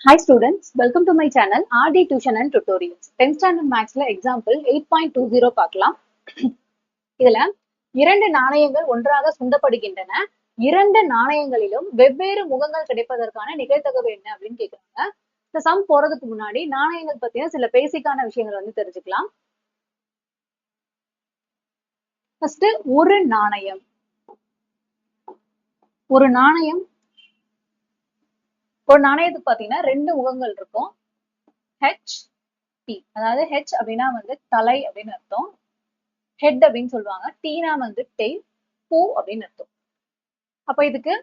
Hi students, welcome to my channel RD Tuition and Tutorials. 10th standard Mathsல example 8.20 பார்க்கலாம். இதுல இரண்டு நாணயங்கள் ஒன்றாக சுண்டப்படுகின்றன. இரண்டு நாணயங்களிலும் வெவ்வேறு முகங்கள் கிடைப்பதற்கான நிகழ்தகவு என்ன அப்படின்னு கேக்குறாங்க. இந்த சம் போறதுக்கு முன்னாடி நாணயங்கள் பத்தின சில பேசிக்கான விஷயங்கள் வந்து தெரிஞ்சுக்கலாம். ஃபர்ஸ்ட் ஒரு நாணயம். ஒரு நாணயத்துக்கு பாத்தீங்கன்னா ரெண்டு முகங்கள் இருக்கும். ஹெச் டி, அதாவது ஹெச் அப்படின்னா வந்து தலை அப்படின்னு அர்த்தம், ஹெட் அப்படின்னு சொல்லுவாங்க, டீனா வந்து டெய்ல், பூ அப்படின்னு அர்த்தம். அப்ப இதுக்கு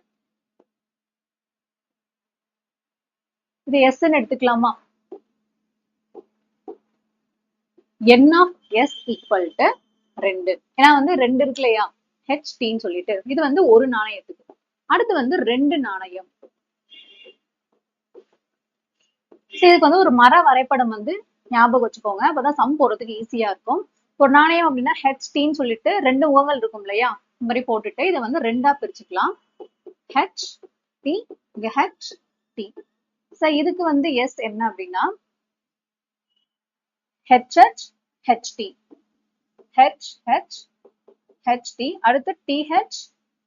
இது எஸ்ன்னு எடுத்துக்கலாமா? என் ஆஃப் எஸ் ஈக்குவல் டு 2. ஏன்னா வந்து 2 இருக்கு இல்லையா, ஹெச் டின்னு சொல்லிட்டு. இது வந்து ஒரு நாணயத்துக்கு. அடுத்து வந்து ரெண்டு நாணயம். இதுக்கு வந்து ஒரு மர வரைபடம் வந்து ஞாபகம் வச்சுக்கோங்க, அப்பதான் சம் போறதுக்கு ஈஸியா இருக்கும். ஒரு நாணயம் அப்படின்னா ஹெச் டின்னு சொல்லிட்டு ரெண்டு முகங்கள் இருக்கும் இல்லையா, இந்த மாதிரி போட்டுட்டு இதை வந்து ரெண்டா பிரிச்சுக்கலாம். ஹெச் டி, இங்க ஹெச் டி. சார் இதுக்கு வந்து எஸ் என்ன அப்படின்னா HH HD, H H HD, அடுத்து டிஹெச்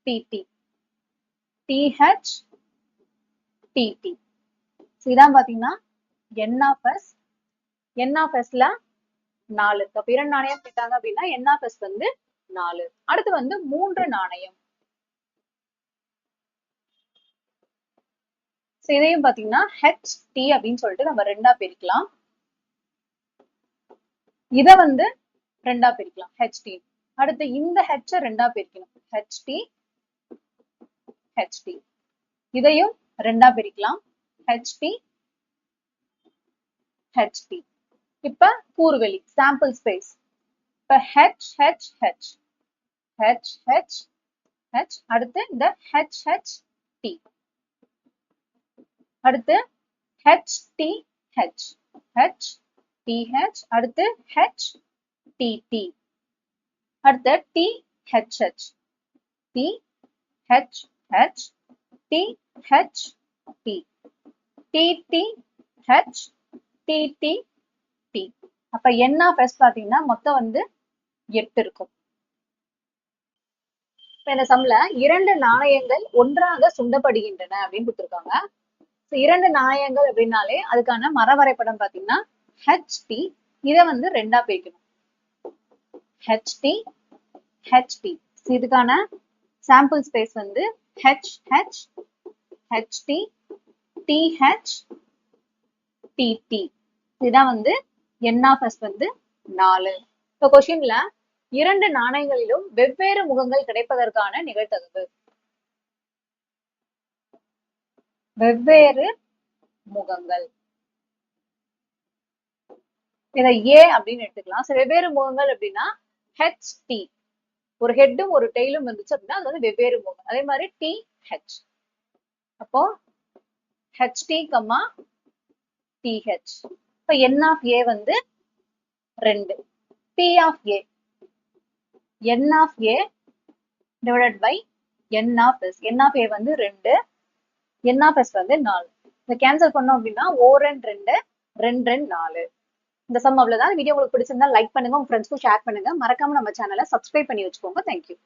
டிடி, டிஹெச் டிடி. இதான் பாத்தீங்கன்னா N of S. N of எஸ்ல 4. அப்ப இரண்டு நாணயம் கேட்டாங்க அப்படின்னா என் ஆஃப் எஸ் வந்து 4. அடுத்து வந்து மூன்று நாணயம். இதையும் பாத்தீங்கன்னா ஹெச் டி அப்படின்னு சொல்லிட்டு நம்ம ரெண்டா பிரிக்கலாம். இத வந்து ரெண்டா பிரிக்கலாம் ஹெச் டி. அடுத்து இந்த ஹெச் ரெண்டா பிரிக்கணும், ஹெச் டி ஹெச் டி. இதையும் ரெண்டா பிரிக்கலாம், ஹெச் டி ஹெச் டி. இப்ப கூறுவெளி சாம்பிள் ஸ்பேஸ். இப்ப H H H H H H, அடுத்து இந்த ஹெச் ஹெச் டி, அடுத்து H T H H T H, அடுத்து ஹெச் டி டி, அடுத்து T H H T H H T H T, T T H T T T. அப்ப n of S பாத்தீங்கன்னா மொத்தம் வந்து 8 இருக்கும். இந்த சம்ல இரண்டு நாணயங்கள் ஒன்றாக சுண்டப்படுகின்றன அப்படின்னு கொடுத்திருக்காங்க. இரண்டு நாணயங்கள் அப்படின்னாலே அதுக்கான மர வரைபடம் பாத்தீங்கன்னா ஹெச் டி. இதை வந்து ரெண்டா பிரிக்கணும், ஹெச் டி ஹெச் டி. இதுக்கான சாம்பிள் ஸ்பேஸ் வந்து H H H T T H T T. இதுதான் வந்து என் ஆஃப் எஸ் வந்து 4. இப்போ கொஸ்டின்ல இரண்டு நாணயங்களிலும் வெவ்வேறு முகங்கள் கிடைப்பதற்கான நிகழ்தகவு. வெவ்வேறு முகங்கள், இதை ஏ அப்படின்னு எடுத்துக்கலாம். வெவ்வேறு முகங்கள் அப்படின்னா ஹெச் டி, ஒரு ஹெட்டும் ஒரு டெய்லும் இருந்துச்சு அப்படின்னா அது வந்து வெவ்வேறு முகம். அதே மாதிரி டி ஹெச், அப்போ H D comma D H. இப்ப என் ஆஃப் ஏ வந்து 2, B of A N of A divided by N of S. N of A வந்து 2, என் ஆஃப் எஸ் வந்து 4. இதை கேன்சல் பண்ணோம் அப்படின்னா ஓரன் 2 2 4. இந்த சம் அவ்வளவுதான். வீடியோ உங்களுக்கு பிடிச்சிருந்தா லைக் பண்ணுங்க, உங்க ஃப்ரெண்ட்ஸ்க்கும் ஷேர் பண்ணுங்க. மறக்காம நம்ம சேனலை சப்ஸ்கிரைப் பண்ணி வச்சுக்கோங்க. தேங்க்யூ.